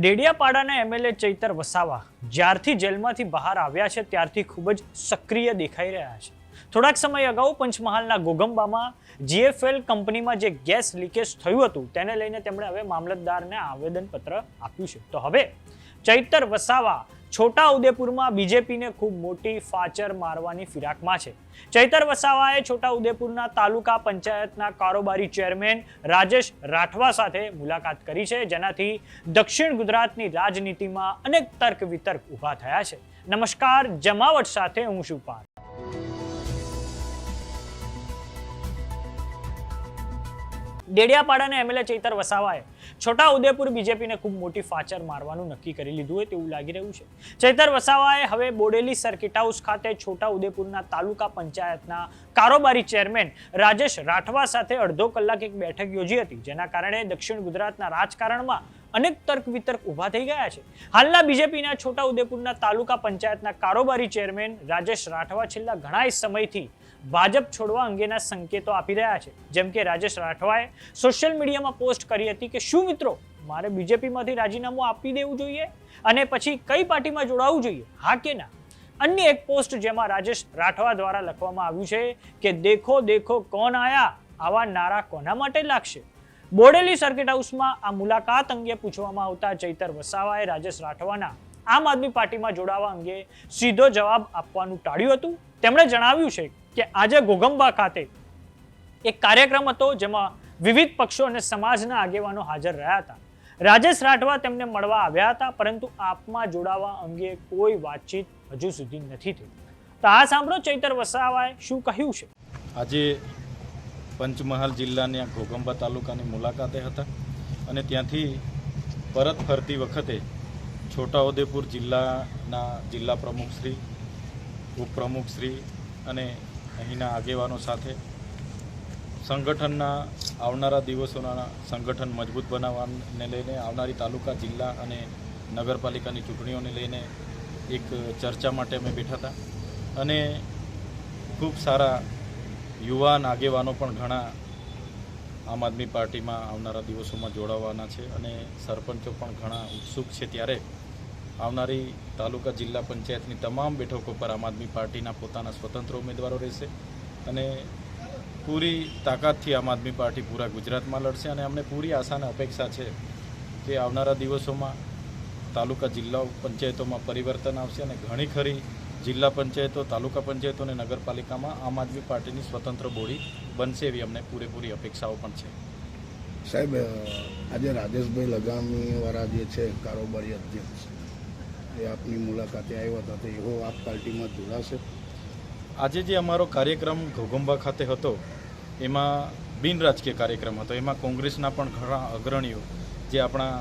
ડેડિયાપાડાના MLA Chaitar Vasava જ્યારથી જેલમાંથી બહાર આવ્યા છે ત્યારથી ખૂબ જ સક્રિય દેખાઈ રહ્યા છે. થોડાક સમય અગાઉ પંચમહાલના ગોગંબામાં જીએફએલ કંપનીમાં જે ગેસ લીકેજ થયું હતું તેને લઈને તેમણે હવે મામલતદારને આવેદનપત્ર આપ્યું છે. તો હવે ચૈતર વસાવા છોટા ઉદેપુરમાં બીજેપીને ખૂબ મોટી ફાચર મારવાની ફિરાકમાં છે. ચૈતર વસાવાએ છોટા ઉદેપુરના તાલુકા પંચાયતના કારોબારી ચેરમેન રાજેશ રાઠવા સાથે મુલાકાત કરી છે, જેનાથી દક્ષિણ ગુજરાતની રાજનીતિમાં અનેક તર્ક વિતર્ક ઊભા થયા છે. નમસ્કાર, જમાવટ સાથે હું છું પાર્થ. ડેડિયાપાડાના એમએલએ ચૈતર વસાવાએ છોટા ઉદેપુર બીજેપીને ખૂબ મોટી ફાચર મારવાનું નક્કી કરી લીધું હોય તેવું લાગી રહ્યું છે. ચૈતર વસાવાએ હવે બોડેલી સર્કિટ હાઉસ ખાતે છોટા ઉદેપુરના તાલુકા પંચાયતના કારોબારી ચેરમેન રાજેશ રાઠવા સાથે અડધો કલાક એક બેઠક યોજી હતી, જેના કારણે દક્ષિણ ગુજરાતના રાજકારણમાં અનેક તર્ક વિતર્ક ઊભા થઈ ગયા છે. હાલના બીજેપીના છોટા ઉદેપુરના તાલુકા પંચાયતના કારોબારી ચેરમેન રાજેશ રાઠવા છેલ્લા ઘણા સમયથી ભાજપ છોડવા અંગેના સંકેતો આપી રહ્યા છે. જેમ કે રાજેશ રાઠવાએ સોશિયલ મીડિયામાં પોસ્ટ કરી હતી કે શું મિત્રો, મારે બીજેપીમાંથી રાજીનામું આપી દેવું જોઈએ અને પછી કઈ પાર્ટીમાં જોડાવવું જોઈએ, હા કે ના. અન્ય એક પોસ્ટ જેમાં રાજેશ રાઠવા દ્વારા લખવામાં આવ્યું છે કે દેખો દેખો કોણ આયા, આવા નારા કોના માટે લાગશે. બોડેલી સર્કિટ હાઉસમાં આ મુલાકાત અંગે પૂછવામાં આવતા ચૈતર વસાવાએ રાજેશ રાઠવાના આમ આદમી પાર્ટીમાં જોડાવા અંગે સીધો જવાબ આપવાનું ટાળ્યું હતું. તેમણે જણાવ્યું છે કે આજે ગોગંબા ખાતે એક કાર્યક્રમ હતો જેમાં વિવિધ પક્ષો અને સમાજના આગેવાનો હાજર રહ્યા હતા. રાજેશ રાઠવા તેમને મળવા આવ્યા હતા, પરંતુ આપમાં જોડાવા અંગે કોઈ વાતચીત હજુ સુધી નથી થઈ. તો આ સાંભળો ચૈતર વસાવાએ શું કહ્યું છે. આજે પંચમહાલ જિલ્લાની ઘોગંબા તાલુકાની મુલાકાતે હતા અને ત્યાંથી પરત ફરતી વખતે છોટાઉદેપુર જિલ્લાના જિલ્લા પ્રમુખશ્રી, ઉપપ્રમુખશ્રી અને અહીંના આગેવાનો સાથે સંગઠનના આવનારા દિવસોના સંગઠન મજબૂત બનાવવાને લઈને આવનારી તાલુકા, જિલ્લા અને નગરપાલિકાની ચૂંટણીઓને લઈને એક ચર્ચા માટે અમે બેઠા હતા અને ખૂબ સારા યુવાન આગેવાનો પણ ઘણા આમ આદમી પાર્ટીમાં આવનારા દિવસોમાં જોડાવાના છે અને સરપંચો પણ ઘણા ઉત્સુક છે. ત્યારે આવનારી તાલુકા, જિલ્લા પંચાયતની તમામ બેઠકો પર આમ આદમી પાર્ટીના પોતાના સ્વતંત્ર ઉમેદવારો રહેશે અને પૂરી તાકાતથી આમ આદમી પાર્ટી પૂરા ગુજરાતમાં લડશે અને અમને પૂરી આશા અને અપેક્ષા છે કે આવનારા દિવસોમાં તાલુકા, જિલ્લા પંચાયતોમાં પરિવર્તન આવશે અને ઘણી ખરી જિલ્લા પંચાયતો, તાલુકા પંચાયતો અને નગરપાલિકામાં આમ આદમી પાર્ટીની સ્વતંત્ર બોડી બનશે એવી અમને પૂરેપૂરી અપેક્ષાઓ પણ છે. સાહેબ, આજે રાજેશભાઈ લગામીવાળા જે છે કારોબારી અધ્યક્ષ, એ આપની મુલાકાતે આવ્યા હતા, તો એવો આપ પાર્ટીમાં જોડાશે? આજે જે અમારો કાર્યક્રમ ઘોગંબા ખાતે હતો એમાં બિન રાજકીય કાર્યક્રમ હતો. એમાં કોંગ્રેસના પણ ઘણા અગ્રણીઓ, જે આપણા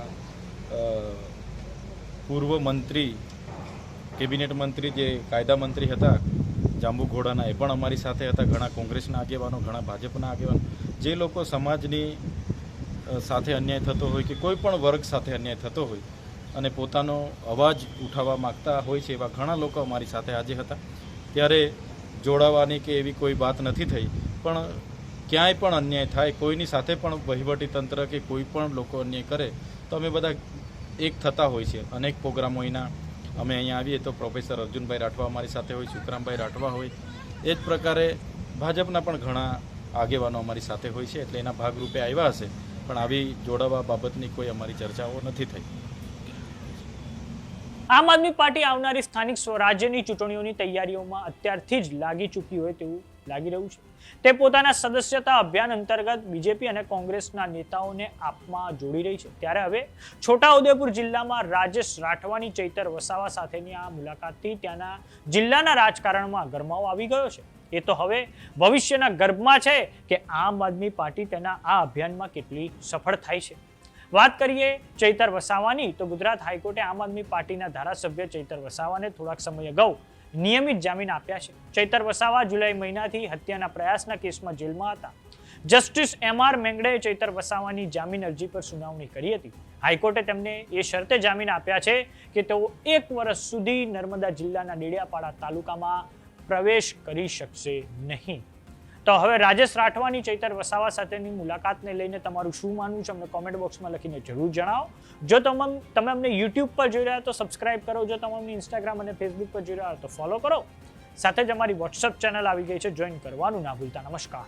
પૂર્વ મંત્રી, કેબિનેટ મંત્રી, જે કાયદા મંત્રી હતા જાંબુઘોડાના, એ પણ અમારી સાથે હતા. ઘણા કોંગ્રેસના આગેવાનો, ઘણા ભાજપના આગેવાનો, જે લોકો સમાજની સાથે અન્યાય થતો હોય કે કોઈ પણ વર્ગ સાથે અન્યાય થતો હોય અને પોતાનો અવાજ ઉઠાવવા માગતા હોય છે, એવા ઘણા લોકો અમારી સાથે આજે હતા. ત્યારે જોડાવાની કે એવી કોઈ વાત નથી થઈ, પણ ક્યાંય પણ અન્યાય થાય, કોઈની સાથે પણ વહીવટી તંત્ર કે કોઈ પણ લોકો અન્યાય કરે તો અમે બધા એક થતા હોય છે. અનેક પ્રોગ્રામો એના અમે અહીંયા આવીએ તો પ્રોફેસર અર્જુનભાઈ રાઠવા અમારી સાથે હોય, સુખરામભાઈ રાઠવા હોય, એ જ પ્રકારે ભાજપના પણ ઘણા આગેવાનો અમારી સાથે હોય છે. એટલે એના ભાગરૂપે આવ્યા હશે, પણ આવી જોડાવા બાબતની કોઈ અમારી ચર્ચાઓ નથી થઈ. આમ આદમી પાર્ટી આવનારી સ્થાનિક સ્વરાજ્યની ચૂંટણીઓની તૈયારીઓમાં અત્યારથી જ લાગી ચૂકી હોય તેવું લાગી રહ્યું છે. તે પોતાના સદસ્યતા અભિયાન અંતર્ગત બીજેપી અને કોંગ્રેસના નેતાઓને આપમાં જોડી રહી છે. ત્યારે હવે છોટાઉદેપુર જિલ્લામાં રાજેશ રાઠવાની ચૈતર વસાવા સાથેની આ મુલાકાતથી ત્યાંના જિલ્લાના રાજકારણમાં ગરમાવો આવી ગયો છે. એ તો હવે ભવિષ્યના ગર્ભમાં છે કે આમ આદમી પાર્ટી તેના આ અભિયાનમાં કેટલી સફળ થાય છે. વાત કરીએ ચૈતર વસાવાની, તો ગુજરાત હાઈકોર્ટે આમ આદમી પાર્ટીના ધારાસભ્ય ચૈતર વસાવાને થોડાક સમય અગાઉ નિયમિત જામીન આપ્યા છે. ચૈતર વસાવા જુલાઈ મહિનાથી હત્યાના પ્રયાસના કેસમાં જેલમાં હતા. જસ્ટિસ એમ.આર. મેંગડેએ ચૈતર વસાવાની જામીન અરજી પર સુનાવણી કરી હતી. હાઈકોર્ટે તેમને એ શરતે જામીન આપ્યા છે કે તેઓ 1 વર્ષ સુધી નર્મદા જિલ્લાના ડેડિયાપાડા તાલુકામાં પ્રવેશ કરી શકશે નહીં. તો હવે રાજેશ રાઠવાની ચૈતર વસાવા સાથેની મુલાકાતને લઈને તમારું શું માનવું છે અમને કોમેન્ટ બોક્સમાં લખીને જરૂર જણાવો. જો તમે અમને યુટ્યુબ પર જોઈ રહ્યા તો સબસ્ક્રાઇબ કરો, જો તમે અમને ઇન્સ્ટાગ્રામ અને ફેસબુક પર જોઈ રહ્યા તો ફોલો કરો. સાથે જ અમારી વોટ્સઅપ ચેનલ આવી ગઈ છે, જોઈન કરવાનું ના ભૂલતા. નમસ્કાર.